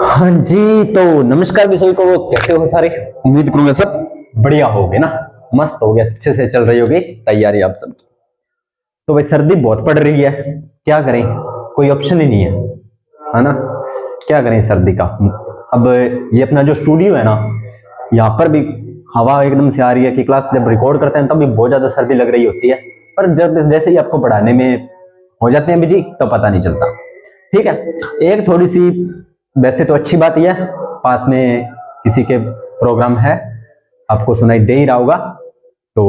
हाँ जी, तो नमस्कार भी सभी को। कैसे हो सारे? उम्मीद करूंगा सब बढ़िया होगे ना, मस्त हो गया, अच्छे से चल रही होगी तैयारी आप सबकी। तो भाई सर्दी बहुत पड़ रही है, क्या करें, कोई ऑप्शन ही नहीं है ना। क्या करें सर्दी का। अब ये अपना जो स्टूडियो है ना, यहाँ पर भी हवा एकदम से आ रही है कि क्लास जब रिकॉर्ड करते हैं तब भी बहुत ज्यादा सर्दी लग रही होती है, पर जब जैसे ही आपको पढ़ाने में हो जाते हैं बिजी तो पता नहीं चलता। ठीक है, एक थोड़ी सी वैसे तो अच्छी बात यह पास में किसी के प्रोग्राम है, आपको सुनाई दे ही रहा होगा, तो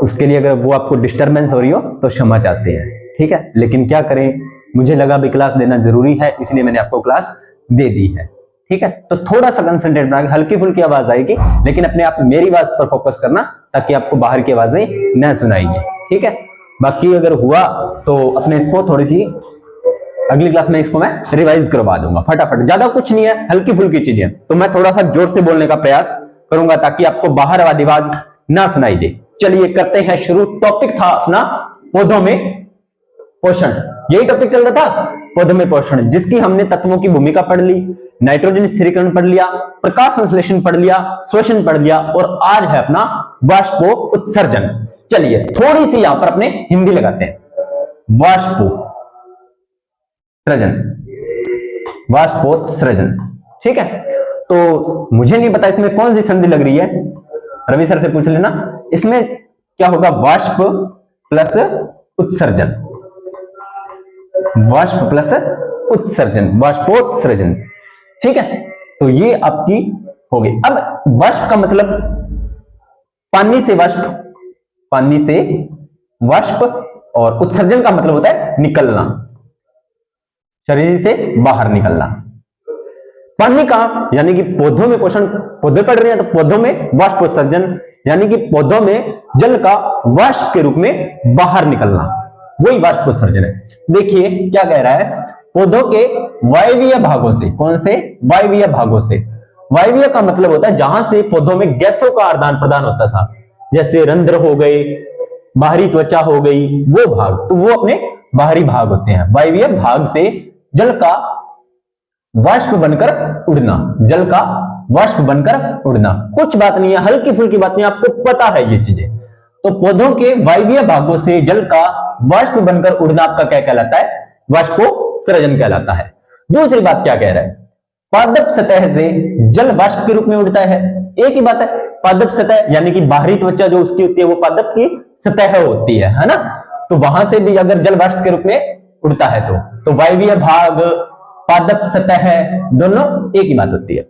उसके लिए अगर वो आपको डिस्टरबेंस हो रही हो तो क्षमा चाहते हैं। ठीक है, लेकिन क्या करें, मुझे लगा भी क्लास देना जरूरी है, इसलिए मैंने आपको क्लास दे दी है। ठीक है, तो थोड़ा सा कंसंट्रेट बना के, हल्की फुल्की आवाज आएगी लेकिन अपने आप मेरी आवाज पर फोकस करना ताकि आपको बाहर की आवाजें न सुनाएगी। ठीक है, बाकी अगर हुआ तो अपने इसको थोड़ी सी अगली क्लास में इसको मैं रिवाइज करवा दूंगा फटाफट। ज्यादा कुछ नहीं है, हल्की फुल्की चीजें, तो मैं थोड़ा सा जोर से बोलने का प्रयास करूंगा ताकि आपको बाहर वाली आवाज ना सुनाई दे। चलिए करते हैं शुरू। टॉपिक था अपना पौधों में पोषण, यही टॉपिक चल रहा था, पौधों में पोषण, जिसकी हमने तत्वों की भूमिका पढ़ ली, नाइट्रोजन स्थिरीकरण पढ़ लिया, प्रकाश संश्लेषण पढ़ लिया, श्वसन पढ़ लिया, और आज है अपना वाष्पो उत्सर्जन। चलिए थोड़ी सी यहां पर अपने हिंदी लगाते हैं। वाष्पोत्सर्जन। ठीक है, तो मुझे नहीं पता इसमें कौन सी संधि लग रही है, रवि सर से पूछ लेना। इसमें क्या होगा, वाष्प प्लस उत्सर्जन, वाष्प प्लस उत्सर्जन, वाष्पोत्सर्जन। ठीक है, तो ये आपकी हो गई। अब वाष्प का मतलब पानी से वाष्प, पानी से वाष्प, और उत्सर्जन का मतलब होता है निकलना, शरीर से बाहर निकलना। पानी का यानी कि पौधों में पोषण, पौधे पढ़ रहे हैं तो पौधों में वाष्पोत्सर्जन यानी कि पौधों में जल का वाष्प के रूप में बाहर निकलना, वही वाष्पोत्सर्जन है। देखिए क्या कह रहा है, पौधों के वायवीय भागों से, कौन से वायवीय भागों से, वायवीय का मतलब होता है जहां से पौधों में गैसों का आदान प्रदान होता था, जैसे रंध्र हो गए, बाहरी त्वचा हो गई, वो भाग, तो वो अपने बाहरी भाग होते हैं। वायवीय भाग से जल का वाष्प बनकर उड़ना, जल का वाष्प बनकर उड़ना, कुछ बात नहीं है, हल्की फुल्की बात नहीं, आपको पता है ये चीजें। तो पौधों के वायवीय भागों से जल का वाष्प बनकर उड़ना आपका क्या कहलाता है, वाष्पोत्सर्जन कहलाता है। दूसरी बात क्या कह रहा है, पादप सतह से जल वाष्प के रूप में उड़ता है। एक ही बात है, पादप सतह यानी कि बाहरी त्वचा जो उसकी होती है वो पादप की सतह होती है ना, तो वहां से भी अगर जल वाष्प के रूप में उड़ता है तो वायवीय भाग, पादप सतह दोनों एक ही बात होती है।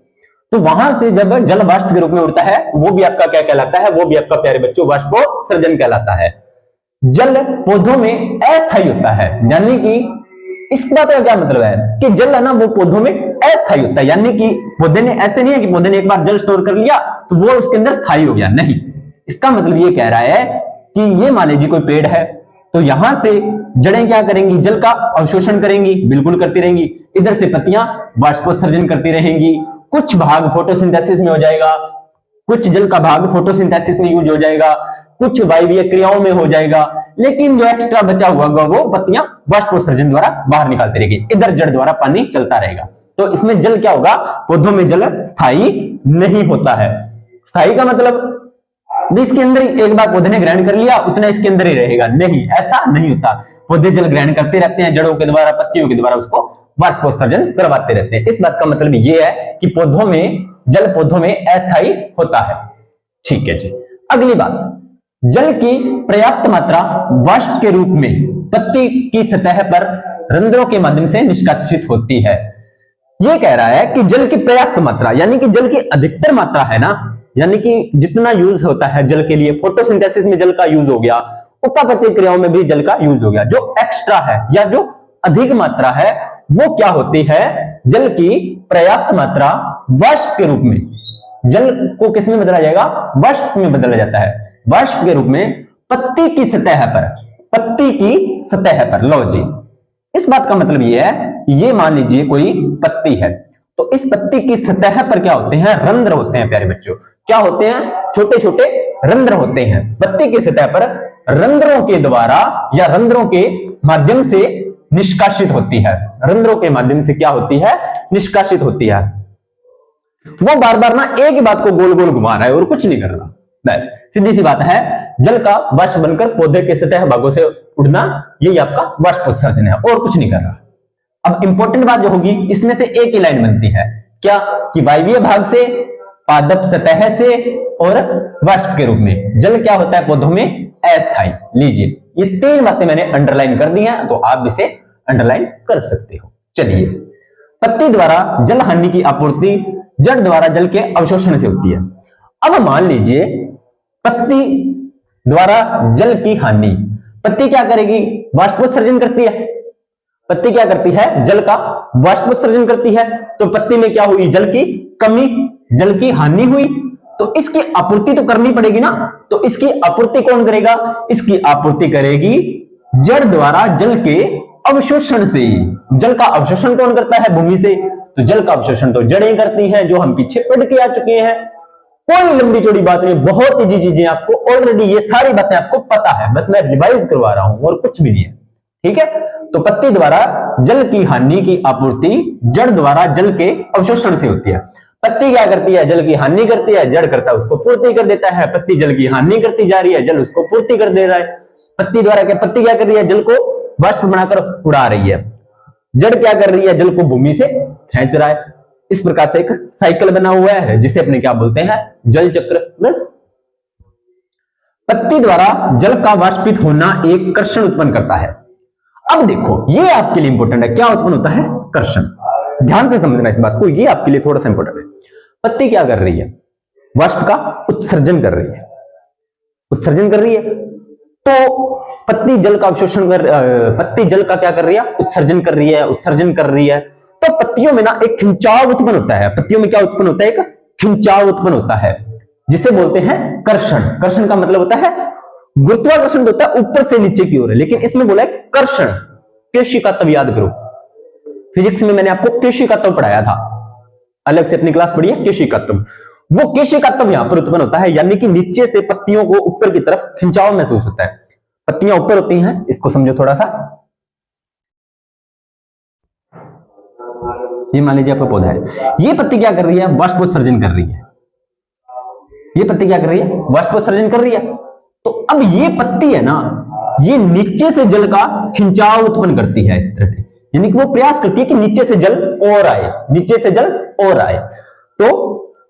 तो वहां से जब जल वाष्प के रूप में उड़ता है वो भी आपका क्या कहलाता है, वो भी आपका प्यारे बच्चों वाष्पोत्सर्जन कहलाता है। जल पौधों में अस्थायी होता है, यानी कि इस बात का क्या मतलब है कि जल है ना वो पौधों में अस्थायी होता है, यानी कि पौधे ने, ऐसे नहीं है कि पौधे ने एक बार जल स्टोर कर लिया तो वो उसके अंदर स्थायी हो गया, नहीं। इसका मतलब ये कह रहा है कि ये मान लीजिए कोई पेड़ है, तो यहां से जड़ें क्या करेंगी, जल का अवशोषण करेंगी, बिल्कुल करती रहेंगी, इधर से पत्तियां वाष्पोत्सर्जन करती रहेंगी, कुछ भाग फोटोसिंथेसिस में हो जाएगा, कुछ जल का भाग फोटोसिंथेसिस में यूज हो जाएगा, कुछ वायवीय क्रियाओं में हो जाएगा, लेकिन जो एक्स्ट्रा बचा हुआ वो पत्तियां वाष्पोत्सर्जन द्वारा बाहर निकालती रहेगी, इधर जड़ द्वारा पानी चलता रहेगा। तो इसमें जल क्या होगा, पौधों में जल स्थायी नहीं होता है। स्थायी का मतलब इसके अंदर एक बार पौधे ने ग्रहण कर लिया उतना इसके अंदर ही रहेगा, नहीं, ऐसा नहीं होता। पौधे जल ग्रहण करते रहते हैं, जड़ों के द्वारा, पत्तियों के द्वारा उसको वाष्पोत्सर्जन करवाते रहते हैं। इस बात का मतलब ये है कि पौधों में जल, पौधों में अस्थायी होता है। ठीक है जी, अगली बात, जल की पर्याप्त मात्रा वाष्प के रूप में पत्ती की सतह पर रंध्रों के माध्यम से निष्कासित होती है। यह कह रहा है कि जल की पर्याप्त मात्रा यानी कि जल की अधिकतर मात्रा है ना, यानी कि जितना यूज होता है जल के लिए, फोटोसिंथेसिस में जल का यूज हो गया, उपापचय क्रियाओं में भी जल का यूज हो गया, जो एक्स्ट्रा है या जो अधिक मात्रा है वो क्या होती है, जल की पर्याप्त मात्रा वाष्प के रूप में, जल को किस में बदला जाएगा, वाष्प में बदला जाता है, वाष्प के रूप में पत्ती की सतह पर, पत्ती की सतह पर। लो जी, इस बात का मतलब ये है, ये मान लीजिए कोई पत्ती है, तो इस पत्ती की सतह पर क्या होते हैं, रंध्र होते हैं प्यारे बच्चों। क्या होते हैं, छोटे छोटे रंध्र होते हैं। पत्ती की सतह पर रंध्रों के द्वारा या रंध्रों के माध्यम से निष्कासित होती है, रंध्रों के माध्यम से क्या होती है, निष्कासित होती है। वो बार बार ना एक ही बात को गोल गोल घुमा रहा है और कुछ नहीं कर रहा। बस सीधी सी बात है, जल का वाष्प बनकर पौधे के सतह भागों से उड़ना, यही आपका वाष्पोत्सर्जन है और कुछ नहीं कर रहा। अब इंपॉर्टेंट बात जो होगी, इसमें से एक ही लाइन बनती है क्या, कि वायवीय भाग से, पादप सतह से और वाष्प के रूप में। जल क्या होता है पौधों में, अस्थायी। लीजिए ये तीन बातें मैंने अंडरलाइन कर दी हैं, तो आप इसे अंडरलाइन कर सकते हो। चलिए, पत्ती द्वारा जल हानि की आपूर्ति जड़ द्वारा जल के अवशोषण से होती है। अब मान लीजिए पत्ती द्वारा जल की हानि, पत्ती क्या करेगी, वाष्पोत्सर्जन करती है। पत्ती क्या करती है, जल का वाष्पोत्सर्जन करती है। तो पत्ती में क्या हुई, जल की कमी, जल की हानि हुई, तो इसकी आपूर्ति तो करनी पड़ेगी ना। तो इसकी आपूर्ति कौन करेगा, इसकी आपूर्ति करेगी जड़ द्वारा जल के अवशोषण से। जल का अवशोषण कौन करता है, भूमि से। तो जल का अवशोषण तो जड़ें करती हैं, जो हम पीछे पढ़ के आ चुके हैं। कोई लंबी चौड़ी बात नहीं, बहुत इजी चीजें आपको ऑलरेडी, ये सारी बातें आपको पता है, बस मैं रिवाइज करवा रहा हूं और कुछ भी नहीं है। ठीक है, तो पत्ती द्वारा जल की हानि की आपूर्ति जड़ द्वारा जल के अवशोषण से होती है। पत्ती क्या करती है, जल की हानि करती है, जड़ करता है उसको पूर्ति कर देता है। पत्ती जल की हानि करती जा रही है, जल उसको पूर्ति कर दे रहा है। पत्ती द्वारा क्या, पत्ती क्या कर रही है, जल को वाष्प बनाकर उड़ा रही है। जड़ क्या कर रही है, जल को भूमि से खींच रहा है। इस प्रकार से एक साइकिल बना हुआ है, जिसे अपने क्या बोलते हैं, जल चक्र। बस पत्ती द्वारा जल का वाष्पित होना एक कर्षण उत्पन्न करता है। अब देखो ये आपके लिए इंपॉर्टेंट है, क्या उत्पन्न होता है, कर्षण। ध्यान से समझना इस बात को, ये आपके लिए थोड़ा सा इंपॉर्टेंट है। पत्ती क्या कर रही है, वाष्प का उत्सर्जन कर रही है, उत्सर्जन कर रही है। तो पत्ती जल का अवशोषण कर, पत्ती जल का क्या कर रही है, उत्सर्जन कर रही है, उत्सर्जन कर रही है। तो पत्तियों में ना एक खिंचाव उत्पन्न होता है। पत्तियों में क्या उत्पन्न होता है, एक खिंचाव उत्पन्न होता है, जिसे बोलते हैं कर्षण। कर्षण का मतलब होता है, गुरुत्वाकर्षण होता है ऊपर से नीचे की ओर है, लेकिन इसमें बोला है कर्षण। केशिका तत्व याद करो, फिजिक्स में मैंने आपको केशिका तत्व पढ़ाया था, अलग से अपनी क्लास पढ़ी है केशिका तत्व। वो केशिका तत्व यहां पर उत्पन्न होता है, यानी कि नीचे से पत्तियों को ऊपर की तरफ खिंचाव महसूस होता है। पत्तियां ऊपर होती हैं, इसको समझो थोड़ा सा। ये मान लीजिए आपका पौधा है, ये पत्ती क्या कर रही है, वाष्पोत्सर्जन कर रही है। ये पत्ती क्या कर रही है, वाष्पोत्सर्जन कर रही है। तो अब ये पत्ती है ना, ये नीचे से जल का खिंचाव उत्पन्न करती है इस तरह से, यानी कि वो प्रयास करती है कि नीचे से जल और आए, नीचे से जल और आए। तो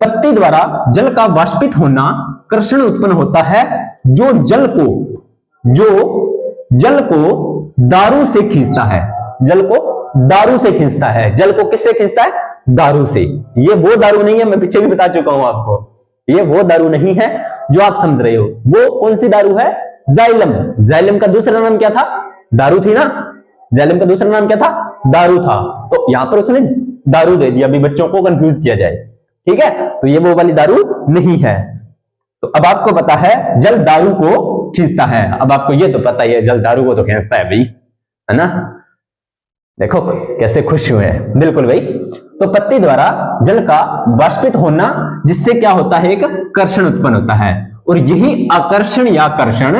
पत्ती द्वारा जल का वाष्पित होना कर्षण उत्पन्न होता है, जो जल को दारू से खींचता है। जल को दारू से खींचता है। जल को किससे खींचता है, दारू से। ये वो दारू नहीं है, मैं पीछे भी बता चुका हूं आपको, ये वो दारू नहीं है जो आप समझ रहे हो। वो कौन सी दारू है, जाइलम। जाइलम का दूसरा नाम क्या था, दारू थी ना। जाइलम का दूसरा नाम क्या था, दारू था। तो यहां पर उसने दारू दे दिया, अभी बच्चों को कंफ्यूज किया जाए। ठीक है, तो ये वो वाली दारू नहीं है। तो अब आपको पता है जल दारू को खींचता है। अब आपको ये तो पता ही है, जल दारू को तो खींचता है भाई, है ना। देखो कैसे खुश हुए हैं, बिल्कुल भाई। तो पत्ती द्वारा जल का वाष्पित होना, जिससे क्या होता है, एक कर्षण उत्पन्न होता है। और यही आकर्षण या कर्षण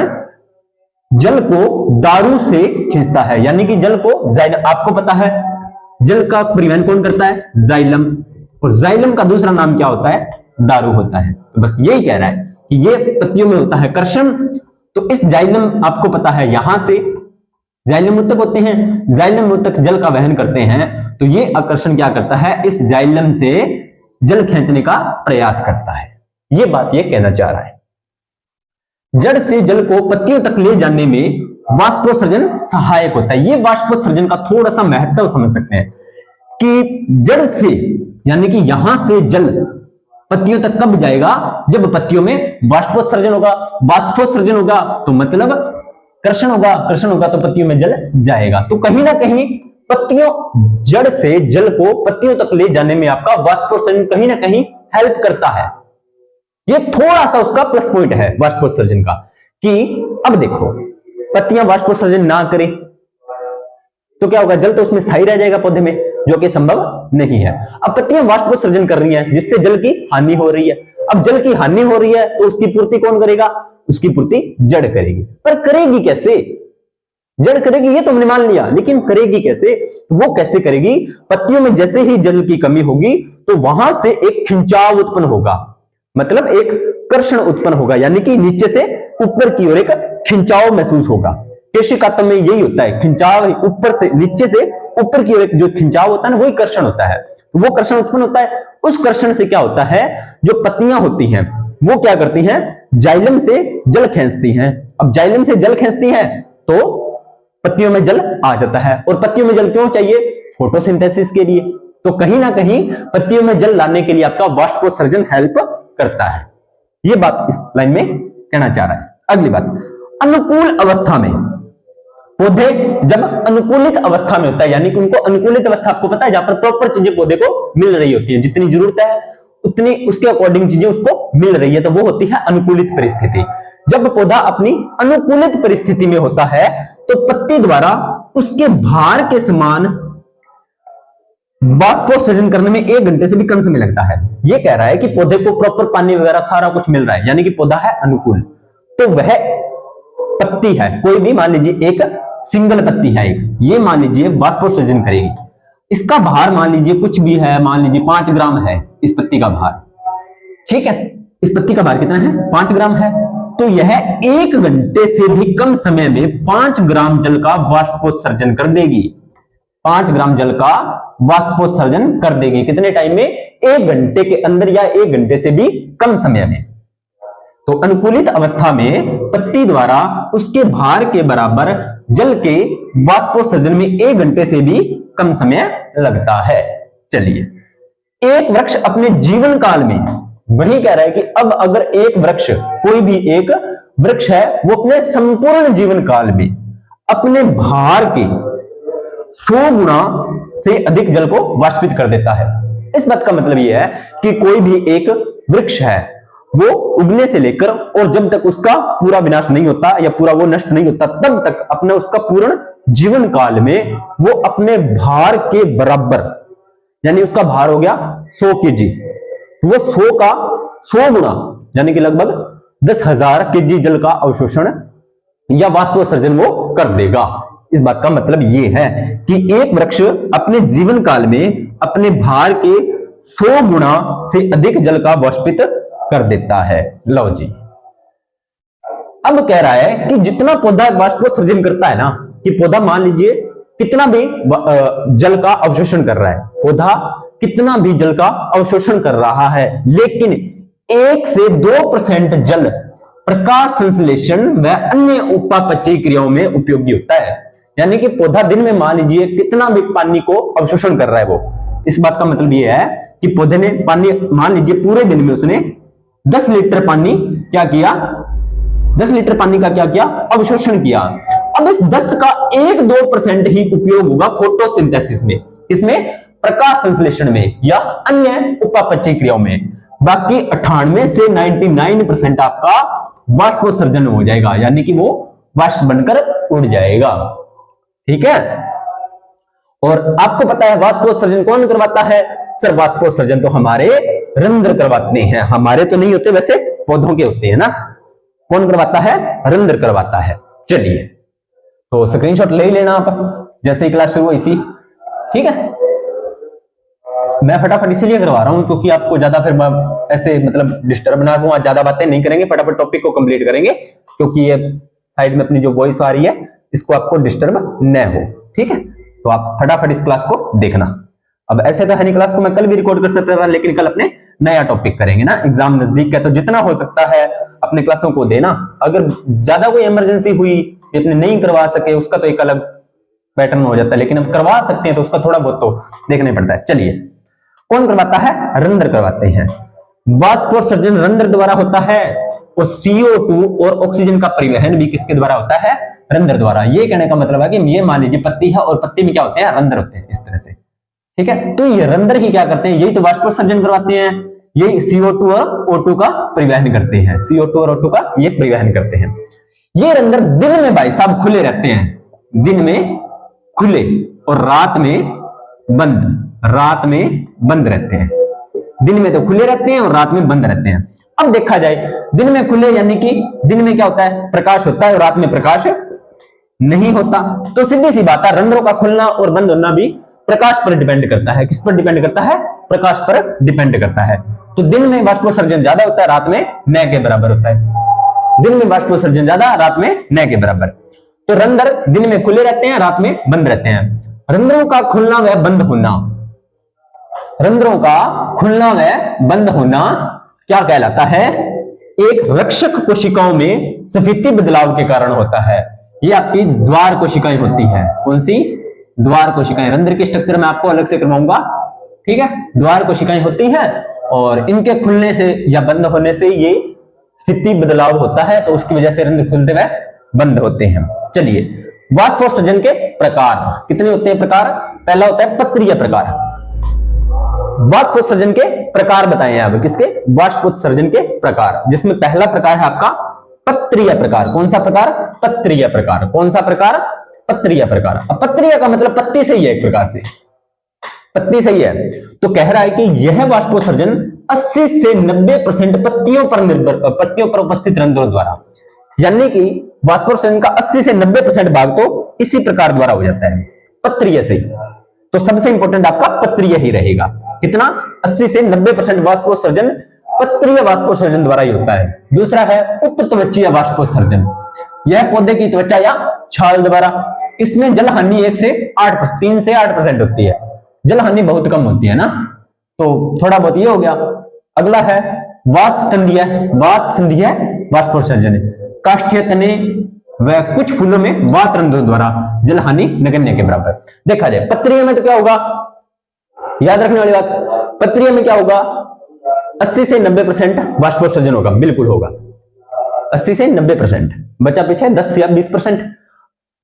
जल को दारू से खींचता है, यानी कि जल को जाइलम। आपको पता है जल का परिवहन कौन करता है, जाइलम। और जाइलम का दूसरा नाम क्या होता है, दारू होता है। तो बस यही कह रहा है कि ये पत्तियों में होता है कर्षण। तो इस जाइलम, आपको पता है यहां से जाइलम ऊतक होते हैं, जाइलम ऊतक जल का वहन करते हैं। तो ये आकर्षण क्या करता है, इस जाइलम से जल खींचने का प्रयास करता है। ये बात ये कहना चाह रहा है। जड़ से जल को पत्तियों तक ले जाने में वाष्पोत्सर्जन सहायक होता है। ये वाष्पोत्सर्जन का थोड़ा सा महत्व समझ सकते हैं कि जड़ से, यानी कि यहां से जल पत्तियों तक कब जाएगा, जब पत्तियों में वाष्पोत्सर्जन होगा। वाष्पोत्सर्जन होगा तो मतलब कर्षण होगा, कर्षण होगा तो पत्तियों में जल जाएगा। तो कहीं ना कहीं पत्तियों, जड़ से जल को पत्तियों तक ले जाने में आपका वाष्पोत्सर्जन कहीं ना कहीं हेल्प करता है। ये थोड़ा सा उसका प्लस पॉइंट है वाष्पोत्सर्जन का, कि अब देखो पत्तियां वाष्पोत्सर्जन ना करें तो क्या होगा, जल तो उसमें स्थायी रह जाएगा पौधे में, जो कि संभव नहीं है। अब पत्तियां वाष्पोत्सर्जन कर रही हैं, जिससे जल की हानि हो रही है। अब जल की हानि हो रही है तो उसकी पूर्ति कौन करेगा, उसकी पूर्ति जड़ करेगी। पर करेगी कैसे, जड़ करेगी ये तो हमने मान लिया, लेकिन करेगी कैसे? तो वो कैसे करेगी? पत्तियों में जैसे ही जल की कमी होगी तो वहां से एक खिंचाव उत्पन्न होगा, मतलब एक कर्षण उत्पन्न होगा, यानी कि नीचे से ऊपर की ओर एक खिंचाव महसूस होगा। केशिकातंतु में यही होता है, खिंचाव ऊपर से नीचे से ऊपर की ओर एक जो खिंचाव होता है ना, वही कर्षण होता है। तो वो कर्षण उत्पन्न होता है। उस कर्षण से क्या होता है, जो पत्तियां होती हैं वो क्या करती हैं, जाइलम से जल खींचती हैं। अब जाइलम से जल खींचती हैं तो पत्तियों में जल आ जाता है। और पत्तियों में जल क्यों चाहिए? फोटोसिंथेसिस के लिए। तो कहीं ना कहीं पत्तियों में जल लाने के लिए आपका वाष्पोत्सर्जन हेल्प करता है। यह बात इस लाइन में कहना चाह रहा है। अगली बात, अनुकूल अवस्था में पौधे जब अनुकूलित अवस्था में होता है, यानी कि उनको अनुकूलित अवस्था, आपको पता है जहां पर प्रॉपर चीजें पौधे को मिल रही होती है, जितनी जरूरत है उतनी उसके अकॉर्डिंग चीजें उसको मिल रही है, तो वो होती है अनुकूलित परिस्थिति। जब पौधा अपनी अनुकूलित परिस्थिति में होता है तो पत्ती द्वारा उसके भार के समान वाष्पोत्सर्जन करने में 1 घंटे से भी कम समय लगता है। ये कह रहा है कि पौधे को प्रॉपर पानी वगैरह सारा कुछ मिल रहा है, यानी कि पौधा है अनुकूल। तो वह पत्ती है, कोई भी मान लीजिए एक सिंगल पत्ती है एक, ये मान लीजिए वाष्पोत्सर्जन करेगी। इसका भार मान लीजिए कुछ भी है, मान लीजिए 5 ग्राम है इस पत्ती का भार, ठीक है। इस पत्ती का भार कितना है? 5 ग्राम है। तो यह 1 घंटे से भी कम समय में 5 ग्राम जल का वाष्पोत्सर्जन कर देगी। 5 ग्राम जल का वाष्पोत्सर्जन कर देगी कितने टाइम में? 1 घंटे के अंदर या 1 घंटे से भी कम समय में। तो अनुकूलित अवस्था में पत्ती द्वारा उसके भार के बराबर जल के वाष्पोत्सर्जन में 1 घंटे से भी कम समय लगता है। चलिए, एक वृक्ष अपने जीवन काल में, वही कह रहा है कि अब अगर एक वृक्ष, कोई भी एक वृक्ष है, वो अपने संपूर्ण जीवन काल में अपने भार के 100 गुना से अधिक जल को वाष्पित कर देता है। इस बात का मतलब यह है कि कोई भी एक वृक्ष है, वो उगने से लेकर और जब तक उसका पूरा विनाश नहीं होता या पूरा वो नष्ट नहीं होता, तब तक अपने उसका पूर्ण जीवन काल में वो अपने भार के बराबर, यानी उसका भार हो गया 100 केजी, तो वो 100 का 100 गुना, यानी कि लगभग 10,000 केजी जल का अवशोषण या वाष्पोत्सर्जन वो कर देगा। इस बात का मतलब ये है कि एक वृक्ष अपने जीवन काल में अपने भार के 100 गुना से अधिक जल का वाष्पित कर देता है। लो जी, अब कह रहा है कि जितना पौधा वाष्पोत्सर्जन करता है ना, कि पौधा मान लीजिए कितना भी जल का अवशोषण कर रहा है, पौधा कितना भी जल का अवशोषण कर रहा है, लेकिन 1 से 2% जल प्रकाश संश्लेषण व अन्य उपापचयी क्रियाओं में उपयोगी होता है। यानी कि पौधा दिन में मान लीजिए कितना भी पानी को अवशोषण कर रहा है वो, इस बात का मतलब ये है कि पौधे ने पानी, मान लीजिए पूरे दिन में उसने 10 लीटर पानी क्या किया, 10 लीटर पानी का क्या किया, अवशोषण किया। अब इस 10 का 1-2% ही उपयोग होगा फोटोसिंथेसिस में, इसमें प्रकाश संश्लेषण में या अन्य उपापचयी क्रियाओं में। बाकी 98 से 99% आपका वाष्पोत्सर्जन हो जाएगा, यानी कि वो वाष्प बनकर उड़ जाएगा। ठीक है। और आपको पता है वाष्पोत्सर्जन कौन करवाता है? सर, वाष्पोत्सर्जन तो हमारे रंध्र करवाते हैं, हमारे तो नहीं होते, वैसे पौधों के होते हैं ना। कौन करवाता है? रंध्र करवाता है। चलिए, तो स्क्रीनशॉट ले ही लेना आप जैसे ही क्लास शुरू हुई थी। ठीक है, मैं फटाफट इसीलिए करवा रहा हूं क्योंकि आपको ज्यादा फिर ऐसे मतलब डिस्टर्ब ना दूं, ज्यादा बातें नहीं करेंगे, फटाफट टॉपिक को कंप्लीट करेंगे, क्योंकि ये साइड में अपनी जो वॉइस आ रही है इसको आपको डिस्टर्ब न हो। ठीक है, तो आप फटाफट इस क्लास को देखना। अब ऐसे तो है नहीं, क्लास को मैं कल भी रिकॉर्ड कर सकता था, लेकिन कल अपने नया टॉपिक करेंगे ना, एग्जाम नजदीक है, तो जितना हो सकता है अपने क्लासों को देना। अगर ज्यादा कोई इमरजेंसी हुई, अपने नहीं करवा सके, उसका तो एक अलग पैटर्न हो जाता है, लेकिन अब करवा सकते हैं तो उसका थोड़ा बहुत तो देखना पड़ता है। चलिए, कौन करवाता है? रंध्र करवाते हैं। वाष्पोत्सर्जन रंध्र द्वारा होता है और CO2 और ऑक्सीजन का परिवहन भी किसके द्वारा होता है? रंध्र द्वारा। ये कहने का मतलब है कि ये मान लीजिए पत्ती है और पत्ती में क्या होते हैं? रंध्र होते हैं, इस तरह से। ठीक है, तो ये रंध्र ही क्या करते हैं? यही तो वाष्पोत्सर्जन करवाते हैं, यही CO2 और O2 का परिवहन करते हैं, CO2 और O2 का ये परिवहन करते हैं। ये रंध्र दिन में भाई साहब खुले रहते हैं, दिन में खुले और रात में बंद, रात में बंद रहते हैं। दिन में तो खुले रहते हैं और रात में बंद रहते हैं। अब देखा जाए, दिन में खुले यानी कि दिन में क्या होता है? प्रकाश होता है और रात में प्रकाश नहीं होता। तो सीधी सी बात है, रंध्रों का खुलना और बंद होना भी प्रकाश पर डिपेंड करता है। किस पर डिपेंड करता है? प्रकाश पर डिपेंड करता है। तो दिन में वाष्पोत्सर्जन ज्यादा होता है, रात में न के बराबर होता है। दिन में वाष्पोत्सर्जन ज्यादा, रात में न के बराबर। तो रंध्र दिन में खुले रहते हैं, रात में बंद रहते हैं। रंध्रों का खुलना व बंद होना, रंध्रों का खुलना व बंद होना क्या कहलाता है? एक रक्षक कोशिकाओं में स्फीति बदलाव के कारण होता है। ये आपकी द्वार कोशिकाएं होती हैं। कौन सी? द्वार कोशिकाएं। रंध्र के स्ट्रक्चर में आपको अलग से करवाऊंगा, ठीक है। द्वार कोशिकाएं होती हैं और इनके खुलने से या बंद होने से ये स्फीति बदलाव होता है, तो उसकी वजह से रंध्र खुलते हुए बंद होते हैं। चलिए, वाष्पोत्सर्जन के प्रकार कितने होते हैं? प्रकार पहला होता है पत्रीय प्रकार। वाष्पोत्सर्जन के प्रकार बताए हैं अब। किसके? वाष्पोत्सर्जन के प्रकार, जिसमें पहला प्रकार है आपका पत्रीय प्रकार। कौन सा प्रकार? पत्रीय प्रकार। कौन सा प्रकार? पत्रीय प्रकार। अब पत्रीय का मतलब पत्ती से ही है, एक प्रकार से पत्ती से ही है। तो कह रहा है कि यह वाष्पोत्सर्जन 80 से 90% पत्तियों पर उपस्थित रंध्रों द्वारा, यानी कि वाष्पोत्सर्जन का 80 से 90% भाग तो इसी प्रकार द्वारा हो जाता है, पत्रीय से। तो सबसे इंपॉर्टेंट आपका पत्रीय ही रहेगा। कितना? 80 से 90% वाष्पोत्सर्जन पत्रीय वाष्पोत्सर्जन द्वारा ही होता है। दूसरा है उपत्वचीय वाष्पोत्सर्जन। यह पौधे की त्वचा या छाल द्वारा। इसमें जल हानि 3 से 8% होती है। जल हानि बहुत कम होती है ना, तो थोड़ा बहुत ये हो गया। अगला है वातस्कंधीय वाष्पोत्सर्जन। काष्ठीय तने व कुछ फूलों में वात रंध्रों द्वारा जल हानि नगण्य के बराबर। देखा जाए पत्रीय में तो क्या होगा, याद रखने वाली बात, पत्रीय में क्या होगा? 80 से 90% वाष्पोत्सर्जन होगा, बिल्कुल होगा 80 से 90%। बचा पीछे 10 या 20%।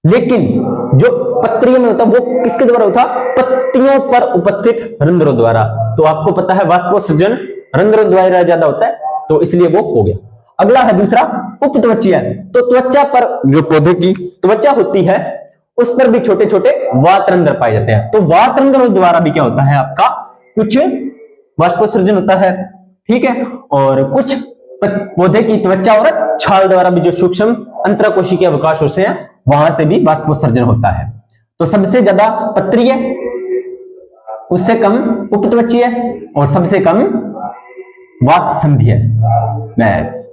लेकिन जो पत्रीय में होता वो किसके द्वारा होता? पत्तियों पर उपस्थित रंध्रों द्वारा। तो आपको पता है वाष्पोत्सर्जन रंध्रों द्वारा ज्यादा होता है, तो इसलिए वो हो गया। अगला है दूसरा उपत्वचीय। तो त्वचा पर, जो पौधे की त्वचा होती है उस पर भी छोटे छोटे वातरंध्र पाए जाते हैं। तो वातरंध्रों द्वारा भी क्या होता है आपका? कुछ वाष्पोत्सर्जन होता है, ठीक है। और कुछ पौधे की त्वचा और छाल द्वारा भी जो सूक्ष्म अंतरकोशिकीय अवकाश होते हैं वहां से भी वाष्पोत्सर्जन होता है। तो सबसे ज्यादा पत्रीय, उससे कम उपत्वचीय और सबसे कम वातसंधीय। बस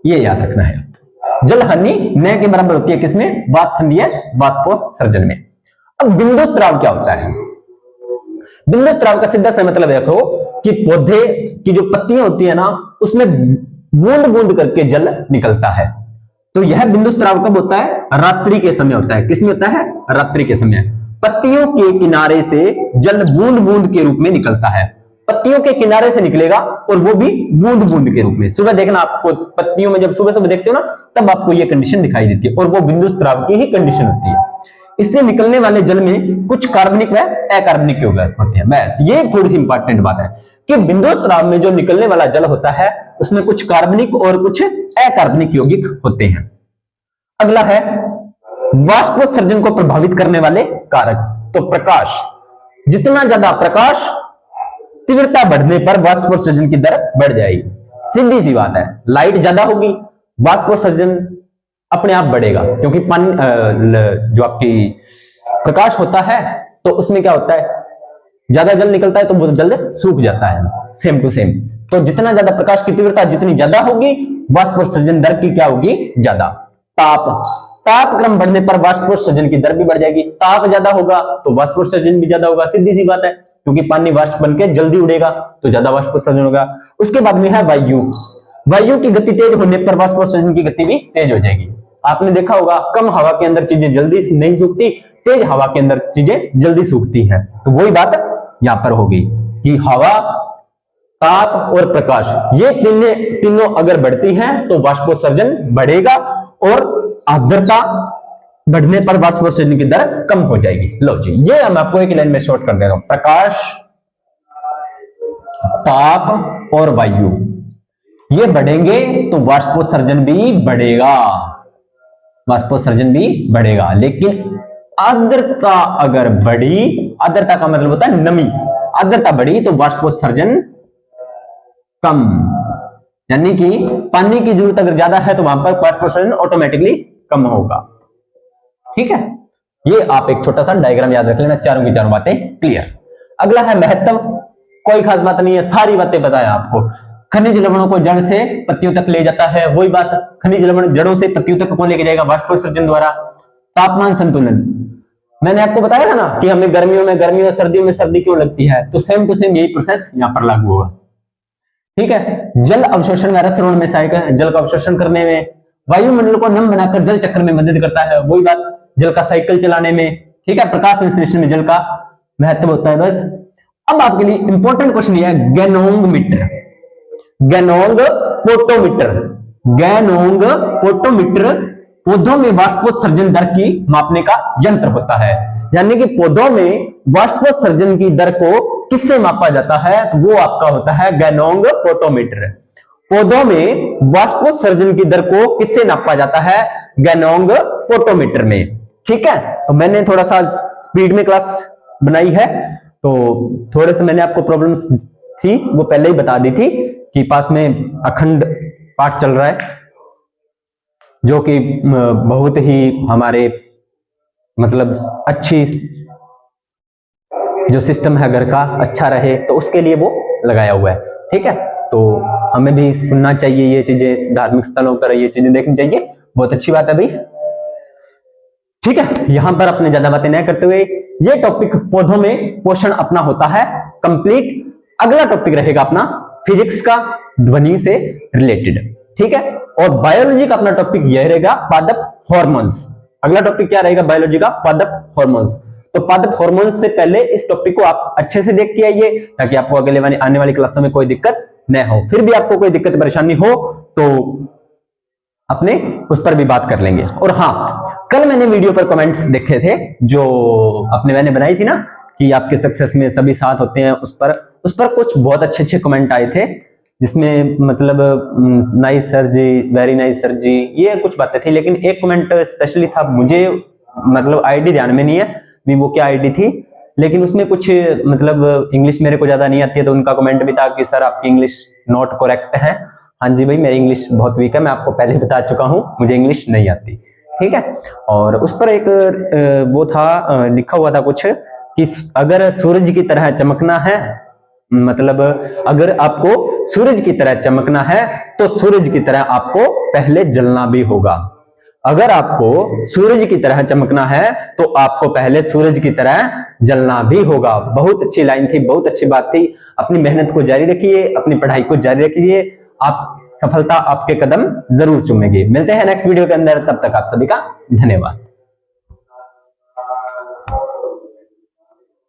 ये याद रखना है। जल हानि न के बराबर होती है किसमें? वातसंधीय वाष्पोत्सर्जन में। अब बिंदु स्त्राव क्या होता है? बिंदु स्त्राव का सीधा सा मतलब देखो कि पौधे की जो पत्तियां होती है ना, उसमें बूंद बूंद करके जल निकलता है। तो यह बिंदु स्त्राव कब होता है? रात्रि के समय होता है। किसमें होता है? रात्रि के समय। पत्तियों के किनारे से जल बूंद बूंद के रूप में निकलता है। पत्तियों के किनारे से निकलेगा और वो भी बूंद बूंद के रूप में। सुबह देखना आपको पत्तियों में, जब सुबह सुबह देखते हो ना, तब आपको ये कंडीशन दिखाई देती है और वो बिंदु स्त्राव की ही कंडीशन होती है। इससे निकलने वाले जल में कुछ कार्बनिक व अकार्बनिक यौगिक होते हैं। बस ये थोड़ी सी इंपॉर्टेंट बात है कि बिंदु स्त्राव में जो निकलने वाला जल होता है उसमें कुछ कार्बनिक और कुछ अकार्बनिक यौगिक होते हैं। अगला है वाष्पोत्सर्जन को प्रभावित करने वाले कारक। तो प्रकाश, जितना ज्यादा प्रकाश, तीव्रता बढ़ने पर वाष्पोत्सर्जन की दर बढ़ जाएगी। सीधी सी बात है, लाइट ज्यादा होगी, वाष्पोत्सर्जन अपने आप बढ़ेगा, क्योंकि पानी जो आपकी प्रकाश होता है तो उसमें क्या होता है, ज्यादा जल निकलता है तो वो जल्द सूख जाता है। Same to same. तो जितना ज्यादा प्रकाश की तीव्रता जितनी ज्यादा होगी, वाष्पोत्सर्जन दर की क्या होगी? ज्यादा। ताप क्रम बढ़ने पर वाष्पोत्सर्जन की दर भी बढ़ जाएगी। ताप ज्यादा होगा तो वाष्पोत्सर्जन भी ज्यादा होगा, सीधी सी बात है, क्योंकि पानी वाष्प बनके जल्दी उड़ेगा तो ज्यादा वाष्पोत्सर्जन होगा। उसके बाद में है वायु। वायु की गति तेज होने पर वाष्पोत्सर्जन की गति भी तेज हो जाएगी। आपने देखा होगा कम हवा के अंदर चीजें जल्दी नहीं सूखती, तेज हवा के अंदर चीजें जल्दी सूखती हैं। तो वही बात यहां पर होगी कि हवा, ताप और प्रकाश, ये तीनों अगर बढ़ती हैं तो वाष्पोत्सर्जन बढ़ेगा और आर्द्रता बढ़ने पर वाष्पोत्सर्जन की दर कम हो जाएगी। लो जी, ये हम आपको एक लाइन में शॉर्ट कर दे रहा हूं। प्रकाश, ताप और वायु ये बढ़ेंगे तो वाष्पोत्सर्जन भी बढ़ेगा, वाष्पोत्सर्जन भी बढ़ेगा। लेकिन आर्द्रता अगर बढ़ी, आर्द्रता का मतलब होता है नमी, आर्द्रता बढ़ी तो वाष्पोत्सर्जन कम, यानी कि पानी की जरूरत अगर ज्यादा है तो वहां पर वाष्पोत्सर्जन ऑटोमेटिकली कम होगा। ठीक है, ये आप एक छोटा सा डायग्राम याद रख लेना, चारों की चारों बातें क्लियर। अगला है महत्व, कोई खास बात नहीं है, सारी बातें बताया आपको। खनिज लवणों को जड़ से पत्तियों तक ले जाता है, वही बात, खनिज लवण जड़ों से पत्तियों तक कौन लेके जाएगा? वाष्पोत्सर्जन द्वारा। तापमान संतुलन, मैंने आपको बताया था ना कि हमें गर्मियों में गर्मी और सर्दियों में सर्दी क्यों लगती है, तो सेम टू सेम यही प्रोसेस यहां पर लागू होगा। ठीक है, जल अवशोषण में रसरोण में सहायक है, जल का अवशोषण करने में, वायुमंडल को नम बनाकर जल चक्र में मदद करता है, वही बात, जल का साइकिल चलाने में। ठीक है, प्रकाश संश्लेषण में जल का महत्व होता है। बस अब आपके लिए इंपॉर्टेंट क्वेश्चन ये है, गैनोंगमीटर, गैनोंगपोटोमीटर, गैनोंगपोटोमीटर पौधों में वाष्पोत्सर्जन दर की मापने का यंत्र होता है। यानी कि पौधों में वाष्पोत्सर्जन की दर को किससे मापा जाता है? तो वो आपका होता है गैनोंगपोटोमीटर। पौधों में वाष्पोत्सर्जन की दर को किससे नापा जाता है? गैनोंगपोटोमीटर में। ठीक है, तो मैंने थोड़ा सा स्पीड में क्लास बनाई है, तो थोड़े से मैंने आपको प्रॉब्लम्स थी वो पहले ही बता दी थी कि पास में अखंड पाठ चल रहा है, जो कि बहुत ही हमारे मतलब अच्छी जो सिस्टम है घर का अच्छा रहे, तो उसके लिए वो लगाया हुआ है। ठीक है, तो हमें भी सुनना चाहिए ये चीजें, धार्मिक स्थलों पर ये चीजें देखनी चाहिए, बहुत अच्छी बात है भाई। ठीक है, यहां पर अपने ज्यादा बातें नहीं करते हुए ये टॉपिक पौधों में पोषण अपना होता है कंप्लीट। अगला टॉपिक रहेगा अपना फिजिक्स का, ध्वनि से रिलेटेड। ठीक है, और बायोलॉजी का अपना टॉपिक यह रहेगा पादप हार्मोन्स। अगला टॉपिक क्या रहेगा? बायोलॉजी का पादप हार्मोन्स। तो पादप हार्मोन्स से पहले इस टॉपिक को आप अच्छे से देख के आइए, ताकि आपको अगले आने वाली क्लासों में कोई दिक्कत न हो। फिर भी आपको कोई दिक्कत परेशानी हो तो अपने उस पर भी बात कर लेंगे। और हाँ, कल मैंने वीडियो पर कमेंट्स देखे थे जो अपने मैंने बनाई थी ना कि आपके सक्सेस में सभी साथ होते हैं, उस पर कुछ बहुत अच्छे कमेंट आए थे, जिसमें मतलब नाइस सर जी, वेरी नाइस सर जी, ये कुछ बातें थी। लेकिन एक कमेंट स्पेशली था, मुझे मतलब आईडी ध्यान में नहीं है भी वो क्या आईडी थी, लेकिन उसमें कुछ मतलब इंग्लिश मेरे को ज्यादा नहीं आती है, तो उनका कमेंट भी था कि सर आपकी इंग्लिश नॉट करेक्ट है। हाँ जी भाई, मेरी इंग्लिश बहुत वीक है, मैं आपको पहले बता चुका हूँ, मुझे इंग्लिश नहीं आती। ठीक है, और उस पर एक वो था लिखा हुआ था कुछ कि अगर सूरज की तरह चमकना है, मतलब अगर आपको सूरज की तरह चमकना है तो सूरज की तरह आपको पहले जलना भी होगा। अगर आपको सूरज की तरह चमकना है तो आपको पहले सूरज की तरह जलना भी होगा। बहुत अच्छी लाइन थी, बहुत अच्छी बात थी। अपनी मेहनत को जारी रखिए, अपनी पढ़ाई को जारी रखिए, आप सफलता आपके कदम जरूर चूमेगी। मिलते हैं नेक्स्ट वीडियो के अंदर, तब तक आप सभी का धन्यवाद।